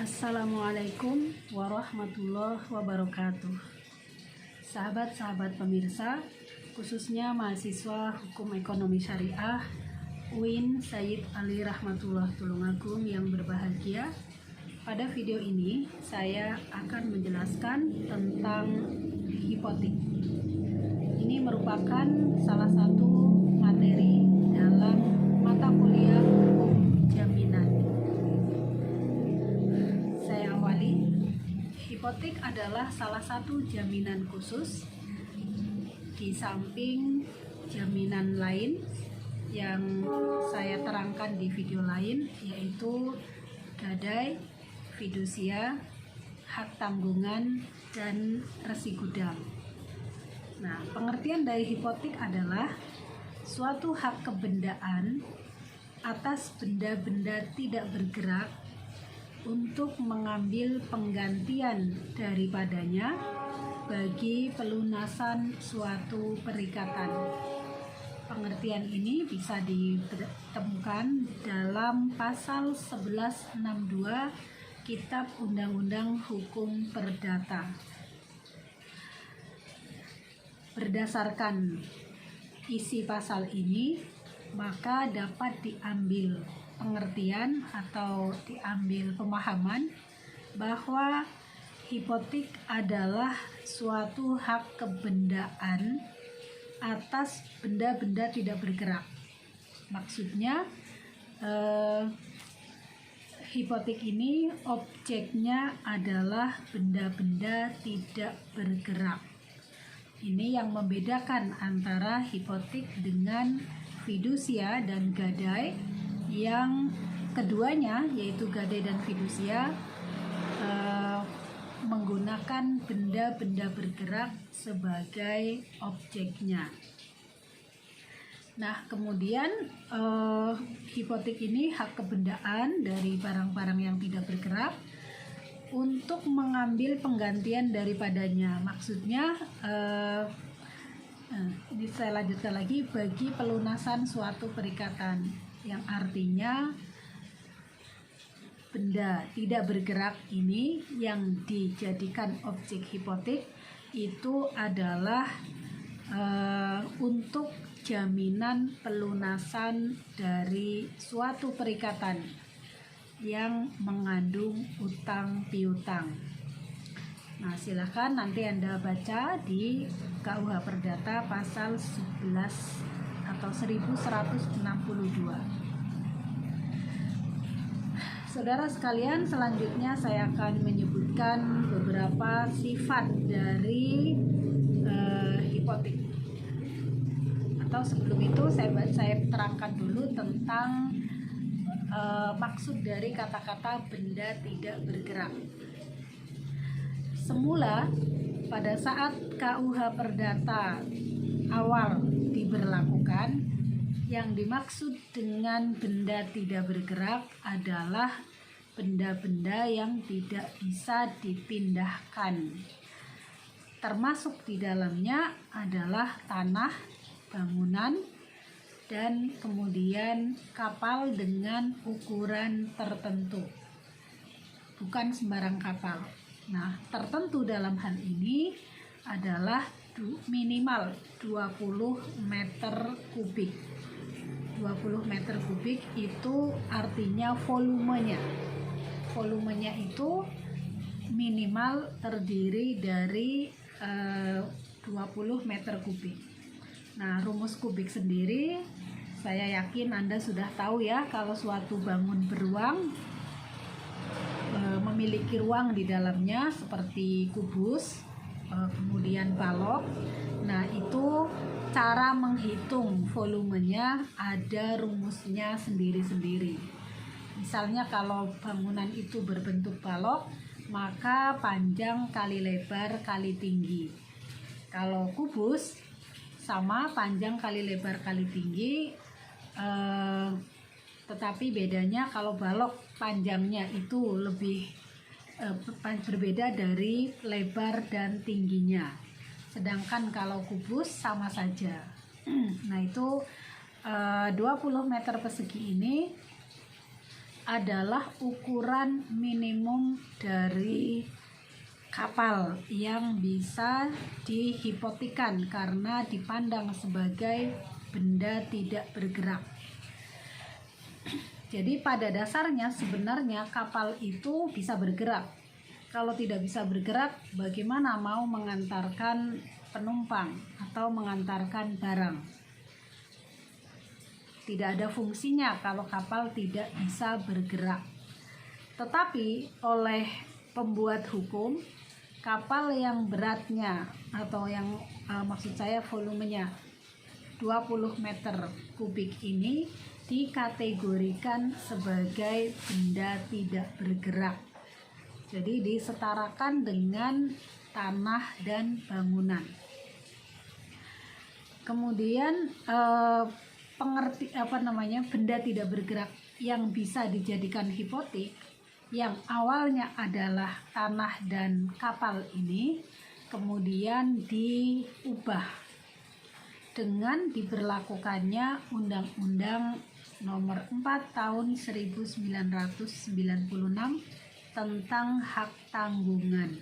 Assalamualaikum warahmatullahi wabarakatuh. Sahabat-sahabat pemirsa, khususnya mahasiswa Hukum Ekonomi Syariah UIN Sayyid Ali Rahmatullah Tulungagung yang berbahagia. Pada video ini saya akan menjelaskan tentang hipotek. Ini merupakan salah satu materi dalam mata kuliah hukum jaminan. Saya awali. Hipotek adalah salah satu jaminan khusus di samping jaminan lain yang saya terangkan di video lain, yaitu gadai, fidusia, hak tanggungan, dan resi gudang. Nah, pengertian dari hipotek adalah suatu hak kebendaan atas benda-benda tidak bergerak untuk mengambil penggantian daripadanya bagi pelunasan suatu perikatan. Pengertian ini bisa ditemukan dalam pasal 1162 Kitab Undang-Undang Hukum Perdata. Berdasarkan isi pasal ini, maka dapat diambil pengertian atau diambil pemahaman bahwa hipotek adalah suatu hak kebendaan atas benda-benda tidak bergerak. Maksudnya hipotek ini objeknya adalah benda-benda tidak bergerak. Ini yang membedakan antara hipotek dengan fidusia dan gadai, yang keduanya yaitu gadai dan fidusia menggunakan benda-benda bergerak sebagai objeknya. Nah, kemudian hipotek ini hak kebendaan dari barang-barang yang tidak bergerak untuk mengambil penggantian daripadanya. Maksudnya ini saya lanjutkan lagi, bagi pelunasan suatu perikatan, yang artinya benda tidak bergerak ini yang dijadikan objek hipotek itu adalah untuk jaminan pelunasan dari suatu perikatan yang mengandung utang piutang. Nah, silakan nanti Anda baca di KUH Perdata pasal 11 atau 1162. Saudara sekalian, selanjutnya saya akan menyebutkan beberapa sifat dari hipotek. Atau sebelum itu saya terangkan dulu tentang maksud dari kata-kata benda tidak bergerak. Semula pada saat KUH Perdata awal diberlakukan, yang dimaksud dengan benda tidak bergerak adalah benda-benda yang tidak bisa dipindahkan. Termasuk di dalamnya adalah tanah, bangunan, dan kemudian kapal dengan ukuran tertentu. Bukan sembarang kapal. Nah, tertentu dalam hal ini adalah minimal 20 meter kubik. 20 meter kubik itu artinya volumenya. Volumenya itu minimal terdiri dari 20 meter kubik. Nah, rumus kubik sendiri saya yakin Anda sudah tahu ya, kalau suatu bangun beruang memiliki ruang di dalamnya seperti kubus, kemudian balok. Nah, itu cara menghitung volumenya ada rumusnya sendiri-sendiri. Misalnya kalau bangunan itu berbentuk balok, maka panjang kali lebar kali tinggi. Kalau kubus sama, panjang kali lebar kali tinggi, tetapi bedanya kalau balok panjangnya itu lebih berbeda dari lebar dan tingginya, sedangkan kalau kubus sama saja. Nah, itu 20 meter persegi ini adalah ukuran minimum dari kapal yang bisa dihipotekan karena dipandang sebagai benda tidak bergerak. Jadi pada dasarnya sebenarnya kapal itu bisa bergerak. Kalau tidak bisa bergerak, bagaimana mau mengantarkan penumpang atau mengantarkan barang? Tidak ada fungsinya kalau kapal tidak bisa bergerak. Tetapi oleh pembuat hukum, kapal yang beratnya atau yang maksud saya volumenya 20 meter kubik ini dikategorikan sebagai benda tidak bergerak. Jadi disetarakan dengan tanah dan bangunan. Kemudian benda tidak bergerak yang bisa dijadikan hipotek yang awalnya adalah tanah dan kapal ini kemudian diubah dengan diberlakukannya Undang-Undang Nomor 4 Tahun 1996 tentang hak tanggungan.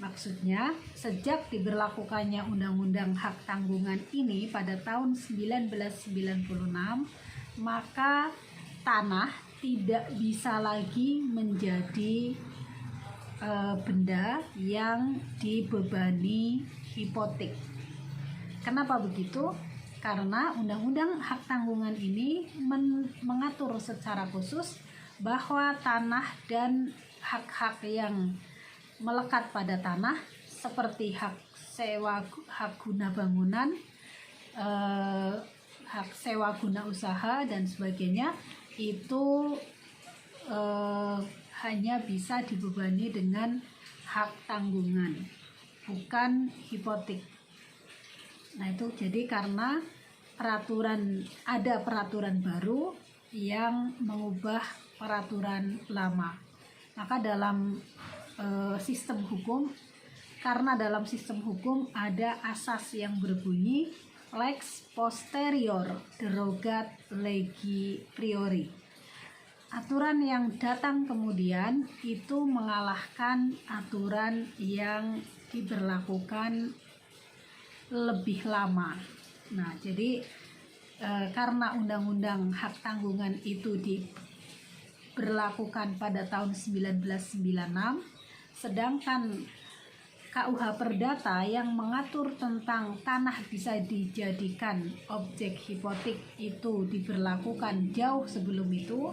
Maksudnya, sejak diberlakukannya Undang-Undang Hak Tanggungan ini pada tahun 1996, maka tanah tidak bisa lagi menjadi benda yang dibebani hipotek. Kenapa begitu? Karena Undang-Undang Hak Tanggungan ini mengatur secara khusus bahwa tanah dan hak-hak yang melekat pada tanah seperti hak sewa, hak guna bangunan, hak sewa guna usaha dan sebagainya itu hanya bisa dibebani dengan hak tanggungan, bukan hipotek. Nah itu jadi karena ada peraturan baru yang mengubah peraturan lama. Maka dalam sistem hukum, karena dalam sistem hukum ada asas yang berbunyi lex posterior derogat legi priori. Aturan yang datang kemudian itu mengalahkan aturan yang diberlakukan lebih lama. Nah, jadi karena Undang-Undang Hak Tanggungan itu diberlakukan pada tahun 1996, sedangkan KUH Perdata yang mengatur tentang tanah bisa dijadikan objek hipotek itu diberlakukan jauh sebelum itu,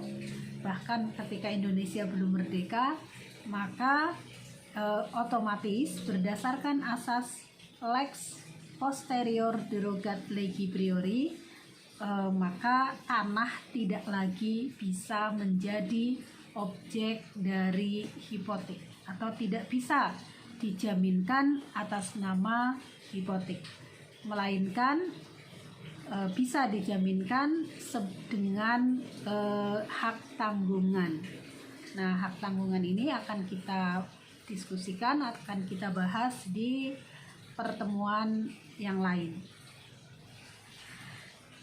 bahkan ketika Indonesia belum merdeka, maka otomatis berdasarkan asas lex posterior derogat legi priori, maka tanah tidak lagi bisa menjadi objek dari hipotek atau tidak bisa dijaminkan atas nama hipotek, melainkan bisa dijaminkan dengan hak tanggungan. Nah, hak tanggungan ini akan kita diskusikan, akan kita bahas di pertemuan yang lain.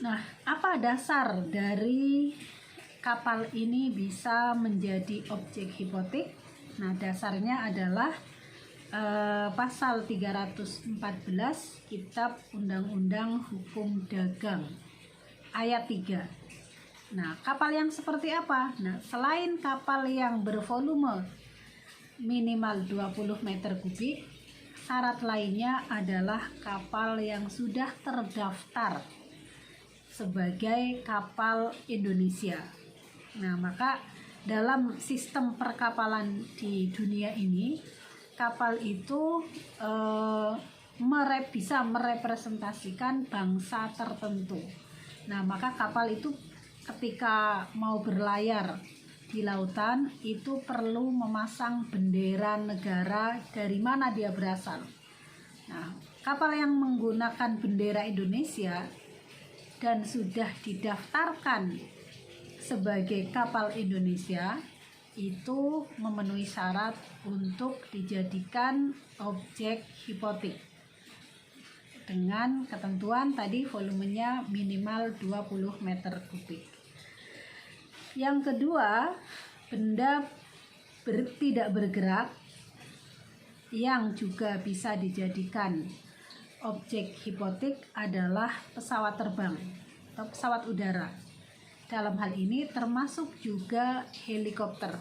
Nah, apa dasar dari kapal ini bisa menjadi objek hipotek? Nah, dasarnya adalah pasal 314 Kitab Undang-Undang Hukum Dagang ayat 3. Nah, kapal yang seperti apa? Nah, selain kapal yang bervolume minimal 20 meter kubik, syarat lainnya adalah kapal yang sudah terdaftar sebagai kapal Indonesia. Nah, maka dalam sistem perkapalan di dunia ini, kapal itu bisa merepresentasikan bangsa tertentu. Nah, maka kapal itu ketika mau berlayar di lautan itu perlu memasang bendera negara dari mana dia berasal. Nah, kapal yang menggunakan bendera Indonesia dan sudah didaftarkan sebagai kapal Indonesia itu memenuhi syarat untuk dijadikan objek hipotek dengan ketentuan tadi volumenya minimal 20 meter kubik. Yang kedua, benda tidak bergerak yang juga bisa dijadikan objek hipotek adalah pesawat terbang atau pesawat udara. Dalam hal ini termasuk juga helikopter.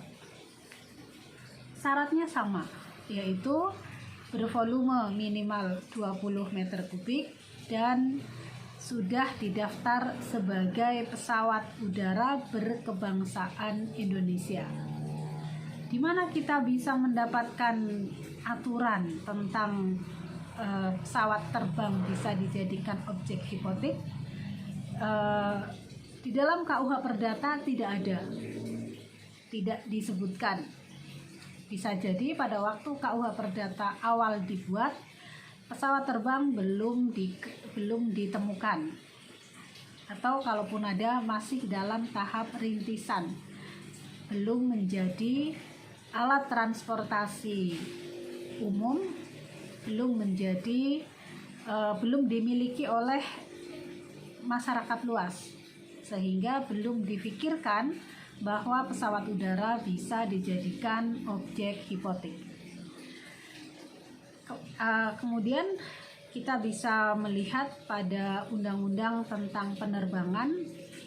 Syaratnya sama, yaitu bervolume minimal 20 meter kubik dan sudah didaftar sebagai pesawat udara berkebangsaan Indonesia. Di mana kita bisa mendapatkan aturan tentang pesawat terbang bisa dijadikan objek hipotek? Di dalam KUH Perdata tidak ada, tidak disebutkan. Bisa jadi pada waktu KUH Perdata awal dibuat, pesawat terbang belum ditemukan, atau kalaupun ada masih dalam tahap rintisan, belum menjadi alat transportasi umum, belum dimiliki oleh masyarakat luas, sehingga belum difikirkan bahwa pesawat udara bisa dijadikan objek hipotek. Kemudian kita bisa melihat pada Undang-Undang tentang Penerbangan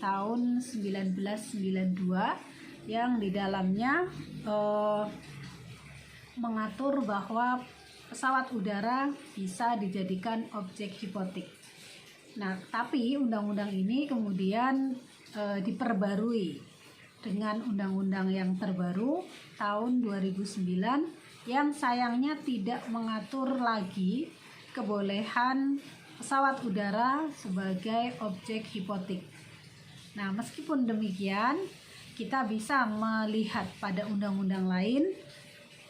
tahun 1992 yang di dalamnya mengatur bahwa pesawat udara bisa dijadikan objek hipotek. Nah, tapi undang-undang ini kemudian diperbarui dengan undang-undang yang terbaru tahun 2009 yang sayangnya tidak mengatur lagi kebolehan pesawat udara sebagai objek hipotek. Nah, meskipun demikian, kita bisa melihat pada undang-undang lain,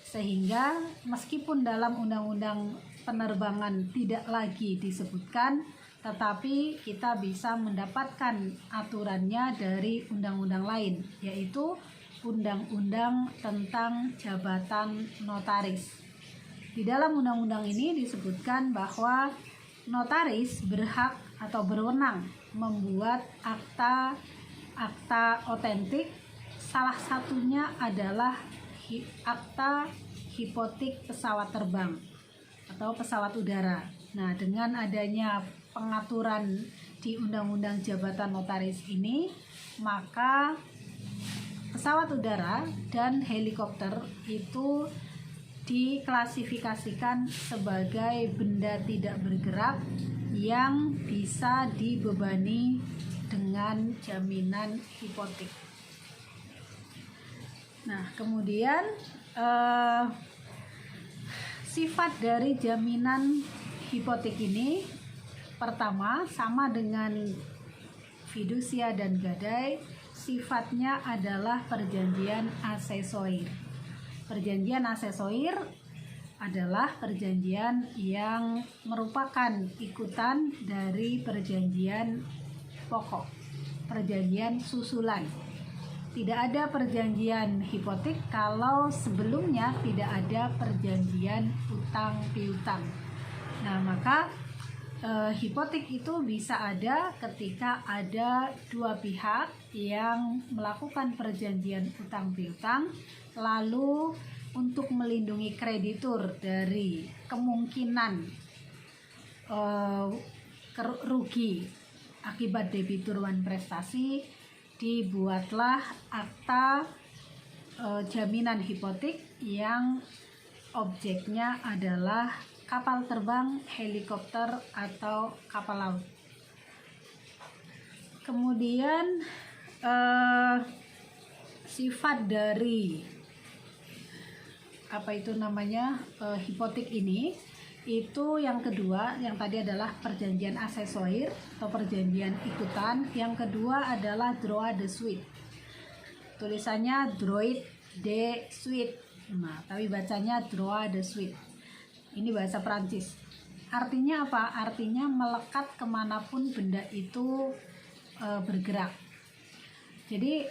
sehingga meskipun dalam undang-undang penerbangan tidak lagi disebutkan, tetapi kita bisa mendapatkan aturannya dari undang-undang lain, yaitu Undang-Undang tentang Jabatan Notaris. Di dalam undang-undang ini disebutkan bahwa notaris berhak atau berwenang membuat akta otentik, salah satunya adalah akta hipotek pesawat terbang atau pesawat udara. Nah, dengan adanya pengaturan di Undang-Undang Jabatan Notaris ini, maka pesawat udara dan helikopter itu diklasifikasikan sebagai benda tidak bergerak yang bisa dibebani dengan jaminan hipotek. Nah, kemudian sifat dari jaminan hipotek ini, pertama, sama dengan fidusia dan gadai, sifatnya adalah perjanjian asesoir. Perjanjian asesoir adalah perjanjian yang merupakan ikutan dari perjanjian pokok, perjanjian susulan. Tidak ada perjanjian hipotek kalau sebelumnya tidak ada perjanjian utang piutang. Nah, maka hipotek itu bisa ada ketika ada dua pihak yang melakukan perjanjian utang piutang, lalu untuk melindungi kreditur dari kemungkinan rugi akibat debitur wan prestasi, dibuatlah akta jaminan hipotek yang objeknya adalah kapal terbang, helikopter, atau kapal laut. Kemudian sifat dari hipotek ini, itu yang kedua, yang tadi adalah perjanjian asesoir atau perjanjian ikutan. Yang kedua adalah droit de suite. Tulisannya droit de suite, nah, tapi bacanya droit de suite. Ini bahasa Prancis. Artinya apa? Artinya melekat kemanapun benda itu bergerak. Jadi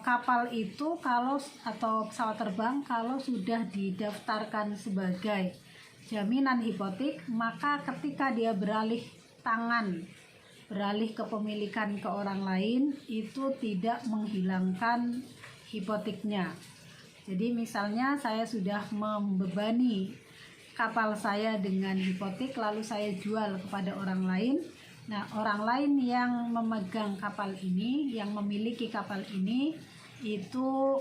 kapal itu atau pesawat terbang kalau sudah didaftarkan sebagai jaminan hipotek, maka ketika dia beralih tangan, beralih kepemilikan ke orang lain itu tidak menghilangkan hipoteknya. Jadi misalnya saya sudah membebani kapal saya dengan hipotek lalu saya jual kepada orang lain. Nah, orang lain yang memegang kapal ini, yang memiliki kapal ini itu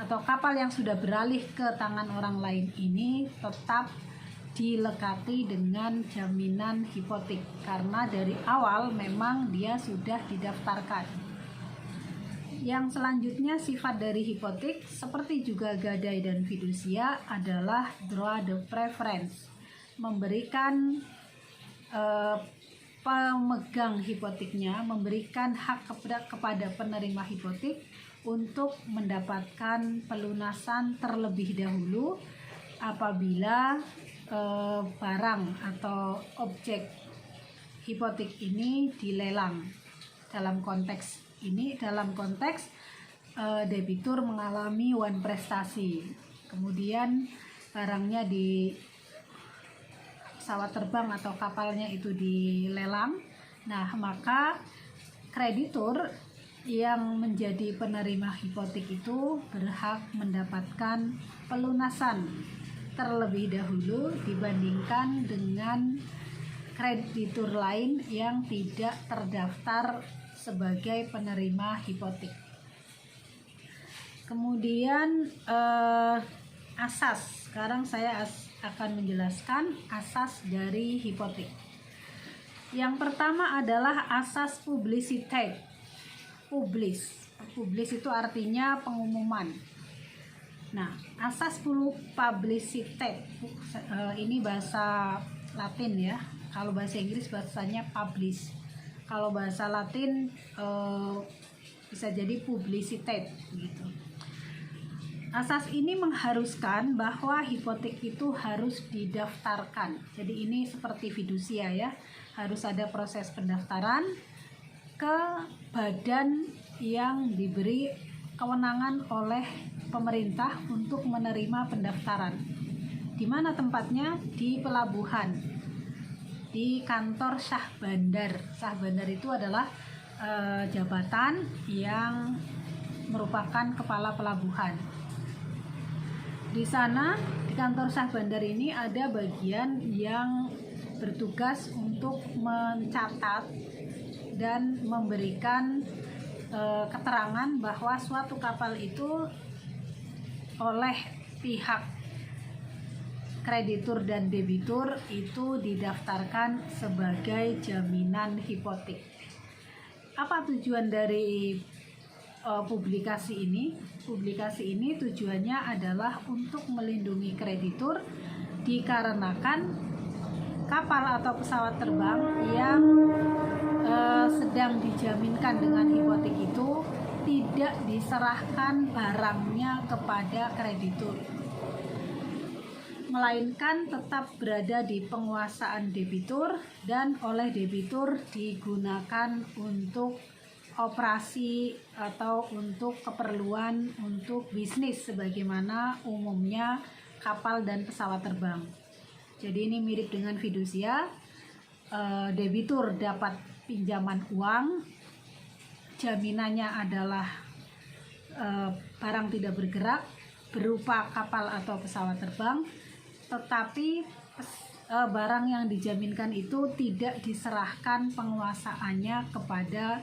atau kapal yang sudah beralih ke tangan orang lain ini tetap dilekati dengan jaminan hipotek karena dari awal memang dia sudah didaftarkan. Yang selanjutnya sifat dari hipotek seperti juga gadai dan fidusia adalah droit de préférence, memberikan pemegang hipoteknya memberikan hak kepada penerima hipotek untuk mendapatkan pelunasan terlebih dahulu apabila barang atau objek hipotek ini dilelang. Dalam konteks debitur mengalami wan prestasi, kemudian barangnya di pesawat terbang atau kapalnya itu dilelang. Nah, maka kreditur yang menjadi penerima hipotek itu berhak mendapatkan pelunasan terlebih dahulu dibandingkan dengan kreditur lain yang tidak terdaftar sebagai penerima hipotek. Kemudian asas. Sekarang saya akan menjelaskan asas dari hipotek. Yang pertama adalah asas publisitas. Publis itu artinya pengumuman. Nah, asas publisitas ini bahasa Latin ya. Kalau bahasa Inggris bahasanya publish. Kalau bahasa Latin bisa jadi publicitas gitu. Asas ini mengharuskan bahwa hipotek itu harus didaftarkan. Jadi ini seperti fidusia ya, harus ada proses pendaftaran ke badan yang diberi kewenangan oleh pemerintah untuk menerima pendaftaran. Di mana tempatnya? Di pelabuhan, di kantor Syah Bandar. Syah Bandar itu adalah jabatan yang merupakan kepala pelabuhan. Di sana, di kantor Syah Bandar ini ada bagian yang bertugas untuk mencatat dan memberikan keterangan bahwa suatu kapal itu oleh pihak kreditur dan debitur itu didaftarkan sebagai jaminan hipotek. Apa tujuan dari publikasi ini? Publikasi ini tujuannya adalah untuk melindungi kreditur dikarenakan kapal atau pesawat terbang yang sedang dijaminkan dengan hipotek itu tidak diserahkan barangnya kepada kreditur, melainkan tetap berada di penguasaan debitur dan oleh debitur digunakan untuk operasi atau untuk keperluan untuk bisnis sebagaimana umumnya kapal dan pesawat terbang. Jadi ini mirip dengan fidusia. Debitur dapat pinjaman uang, jaminannya adalah barang tidak bergerak berupa kapal atau pesawat terbang, tetapi barang yang dijaminkan itu tidak diserahkan penguasaannya kepada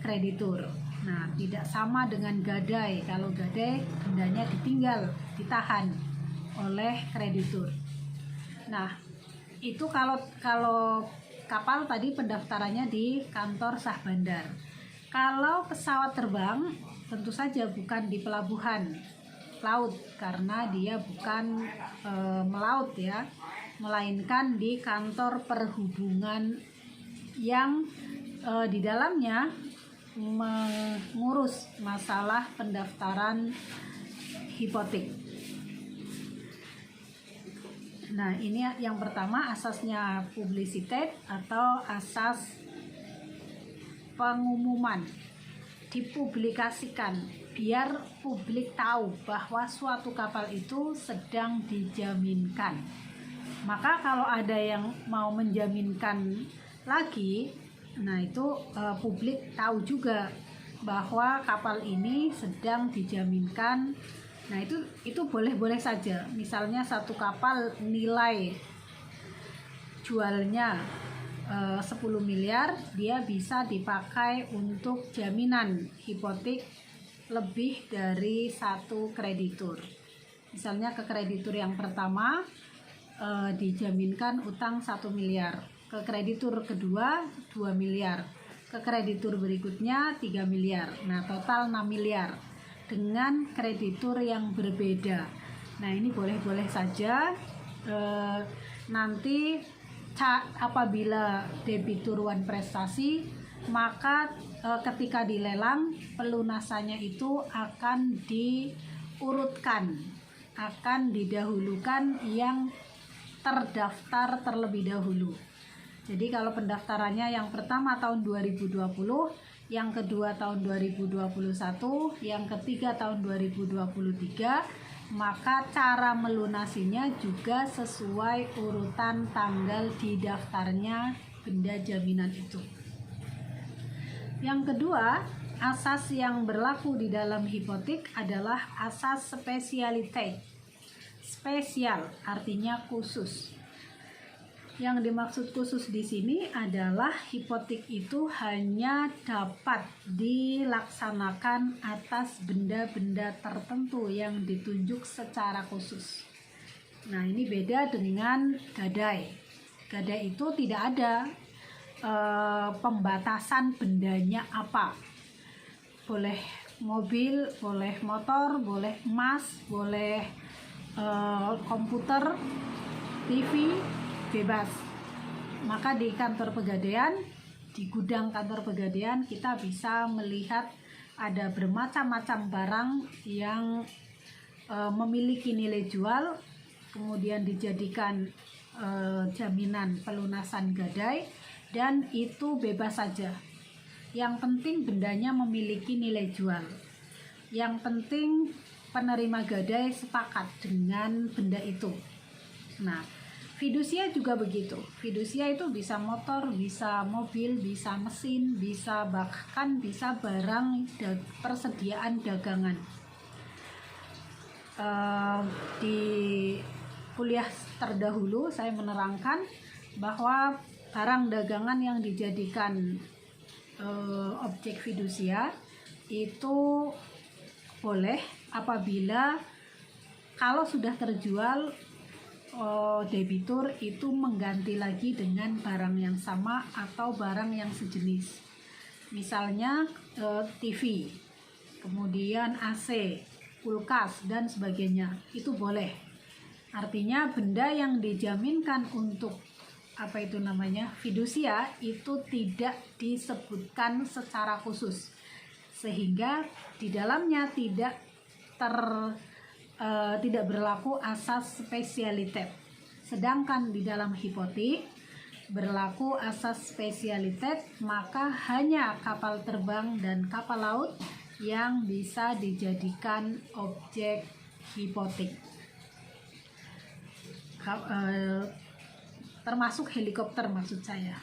kreditur. Nah, tidak sama dengan gadai. Kalau gadai bendanya ditinggal, ditahan oleh kreditur. Nah, itu kalau kapal tadi pendaftarannya di kantor Syah Bandar. Kalau pesawat terbang tentu saja bukan di pelabuhan laut karena dia bukan melaut ya, melainkan di kantor perhubungan yang di dalamnya mengurus masalah pendaftaran hipotek. Nah, ini yang pertama asasnya publisitas atau asas pengumuman, dipublikasikan biar publik tahu bahwa suatu kapal itu sedang dijaminkan. Maka kalau ada yang mau menjaminkan lagi, nah itu publik tahu juga bahwa kapal ini sedang dijaminkan. Nah itu boleh-boleh saja. Misalnya satu kapal nilai jualnya 10 miliar, dia bisa dipakai untuk jaminan hipotek lebih dari satu kreditur. Misalnya ke kreditur yang pertama dijaminkan utang 1 miliar, ke kreditur kedua 2 miliar, ke kreditur berikutnya 3 miliar. Nah, total 6 miliar dengan kreditur yang berbeda. Nah, ini boleh-boleh saja. Nanti apabila debitur wan prestasi, maka ketika dilelang pelunasannya itu akan diurutkan, akan didahulukan yang terdaftar terlebih dahulu. Jadi kalau pendaftarannya yang pertama tahun 2020, yang kedua tahun 2021, yang ketiga tahun 2023, maka cara melunasinya juga sesuai urutan tanggal di daftarnya benda jaminan itu. Yang kedua, asas yang berlaku di dalam hipotek adalah asas spesialitas. Spesial artinya khusus. Yang dimaksud khusus di sini adalah hipotek itu hanya dapat dilaksanakan atas benda-benda tertentu yang ditunjuk secara khusus. Nah, ini beda dengan gadai. Gadai itu tidak ada pembatasan bendanya apa. Boleh mobil, boleh motor, boleh emas, boleh komputer, TV, bebas. Maka di kantor pegadaian, di gudang kantor pegadaian, kita bisa melihat ada bermacam-macam barang yang memiliki nilai jual, kemudian dijadikan jaminan pelunasan gadai, dan itu bebas saja. Yang penting bendanya memiliki nilai jual. Yang penting penerima gadai sepakat dengan benda itu. Nah, fidusia juga begitu. Fidusia itu bisa motor, bisa mobil, bisa mesin, bisa bahkan bisa barang persediaan dagangan. Di kuliah terdahulu saya menerangkan bahwa barang dagangan yang dijadikan objek fidusia itu boleh apabila kalau sudah terjual debitur itu mengganti lagi dengan barang yang sama atau barang yang sejenis. Misalnya TV, kemudian AC, kulkas dan sebagainya, itu boleh. Artinya benda yang dijaminkan untuk fidusia itu tidak disebutkan secara khusus, sehingga di dalamnya tidak berlaku asas spesialitas. Sedangkan di dalam hipotek berlaku asas spesialitas, maka hanya kapal terbang dan kapal laut yang bisa dijadikan objek hipotek. Termasuk helikopter maksud saya.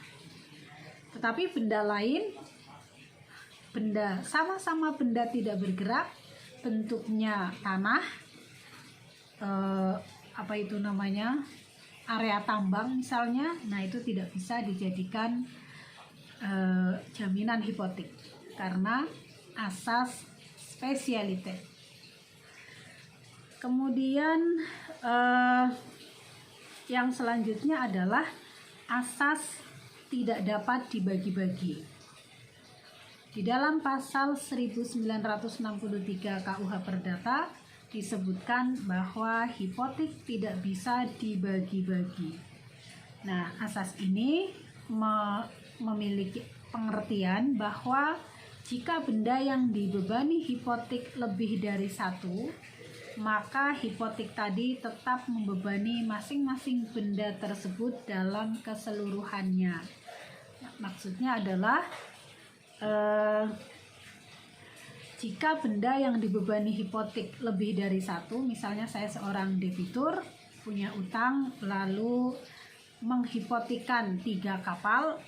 Tetapi benda lain, sama-sama benda tidak bergerak, bentuknya tanah, area tambang misalnya, nah itu tidak bisa dijadikan jaminan hipotek karena asas spesialitas. Kemudian yang selanjutnya adalah asas tidak dapat dibagi-bagi. Di dalam pasal 1963 KUH Perdata disebutkan bahwa hipotek tidak bisa dibagi-bagi. Nah, asas ini memiliki pengertian bahwa jika benda yang dibebani hipotek lebih dari satu, maka hipotek tadi tetap membebani masing-masing benda tersebut dalam keseluruhannya. Maksudnya adalah jika benda yang dibebani hipotek lebih dari satu, misalnya saya seorang debitur, punya utang lalu menghipotekan 3 kapal.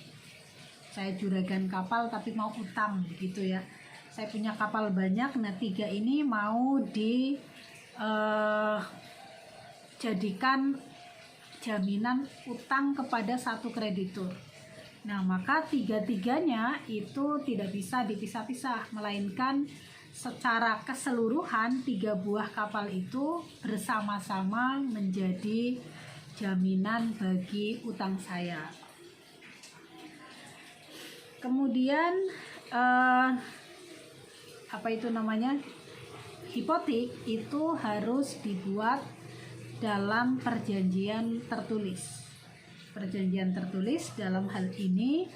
Saya juragan kapal tapi mau utang begitu ya. Saya punya kapal banyak, nah 3 ini mau dijadikan jaminan utang kepada satu kreditur. Nah, maka 3-tiganya itu tidak bisa dipisah-pisah, melainkan secara keseluruhan 3 buah kapal itu bersama-sama menjadi jaminan bagi utang saya. Kemudian hipotek itu harus dibuat dalam perjanjian tertulis. Perjanjian tertulis dalam hal ini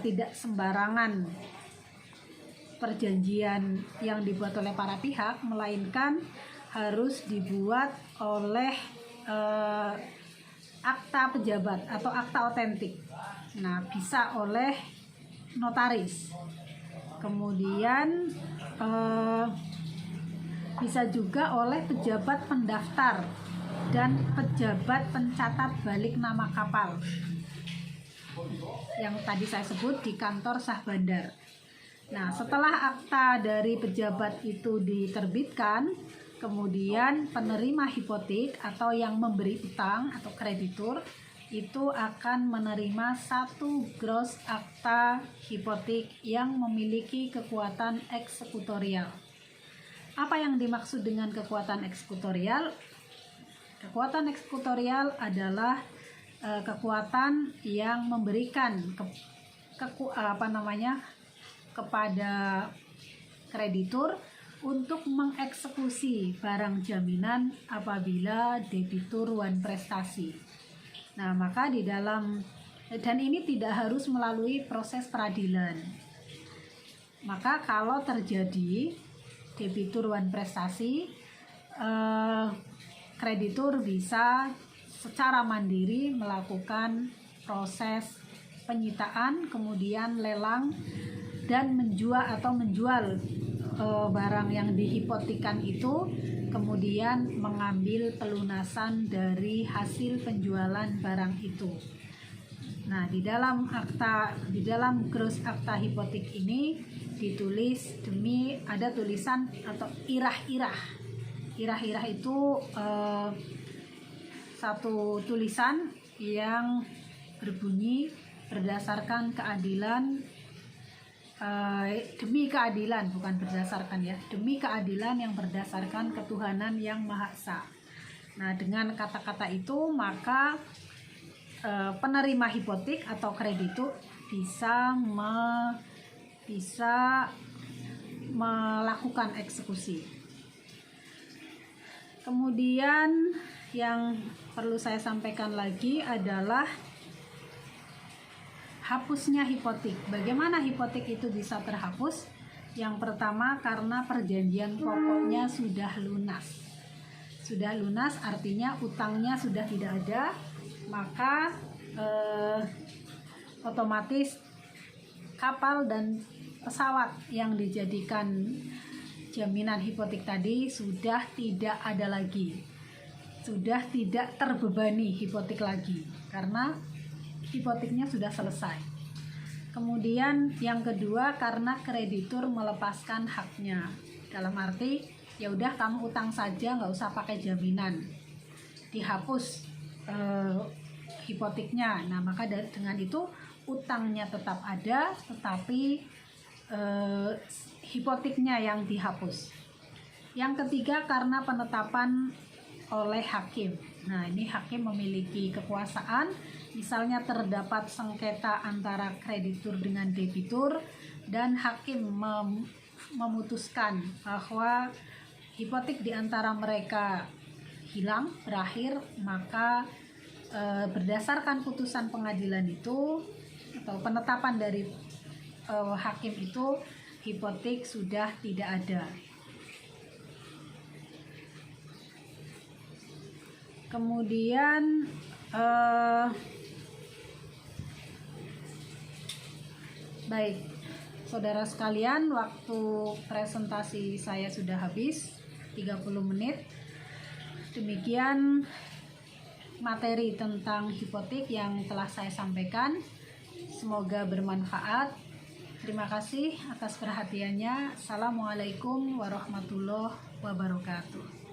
tidak sembarangan perjanjian yang dibuat oleh para pihak, melainkan harus dibuat oleh akta pejabat atau akta otentik. Nah, bisa oleh notaris, kemudian bisa juga oleh pejabat pendaftar dan pejabat pencatat balik nama kapal yang tadi saya sebut di kantor sah bandar. Nah, setelah akta dari pejabat itu diterbitkan, kemudian penerima hipotek atau yang memberi utang atau kreditur itu akan menerima 1 gross akta hipotek yang memiliki kekuatan eksekutorial. Apa yang dimaksud dengan kekuatan eksekutorial? Kekuatan eksekutorial adalah kekuatan yang memberikan kepada kreditur untuk mengeksekusi barang jaminan apabila debitur wan prestasi. Nah, maka dan ini tidak harus melalui proses peradilan. Maka kalau terjadi debitur wan prestasi, kreditur bisa secara mandiri melakukan proses penyitaan, kemudian lelang dan menjual barang yang dihipotekan itu, kemudian mengambil pelunasan dari hasil penjualan barang itu. Nah, di dalam gross akta hipotek ini ditulis ada tulisan atau irah-irah. Irah-irah itu satu tulisan yang berbunyi berdasarkan keadilan, demi keadilan, bukan berdasarkan ya, demi keadilan yang berdasarkan ketuhanan yang Maha Esa. Nah, dengan kata-kata itu maka penerima hipotek atau kreditur bisa melakukan eksekusi. Kemudian yang perlu saya sampaikan lagi adalah hapusnya hipotek. Bagaimana hipotek itu bisa terhapus? Yang pertama, karena perjanjian pokoknya sudah lunas. Sudah lunas artinya utangnya sudah tidak ada, maka otomatis kapal dan pesawat yang dijadikan jaminan hipotek tadi sudah tidak ada lagi, sudah tidak terbebani hipotek lagi karena hipoteknya sudah selesai. Kemudian yang kedua, karena kreditur melepaskan haknya, dalam arti ya udah kamu utang saja, nggak usah pakai jaminan, dihapus hipoteknya. Nah, maka dengan itu utangnya tetap ada, tetapi hipoteknya yang dihapus. Yang ketiga, karena penetapan oleh hakim. Nah, ini hakim memiliki kekuasaan, misalnya terdapat sengketa antara kreditur dengan debitur dan hakim memutuskan bahwa hipotek di antara mereka hilang, berakhir, maka berdasarkan putusan pengadilan itu atau penetapan dari hakim itu, hipotek sudah tidak ada. Kemudian baik, saudara sekalian, waktu presentasi saya sudah habis 30 menit. Demikian materi tentang hipotek yang telah saya sampaikan. Semoga bermanfaat. Terima kasih atas perhatiannya. Assalamualaikum warahmatullahi wabarakatuh.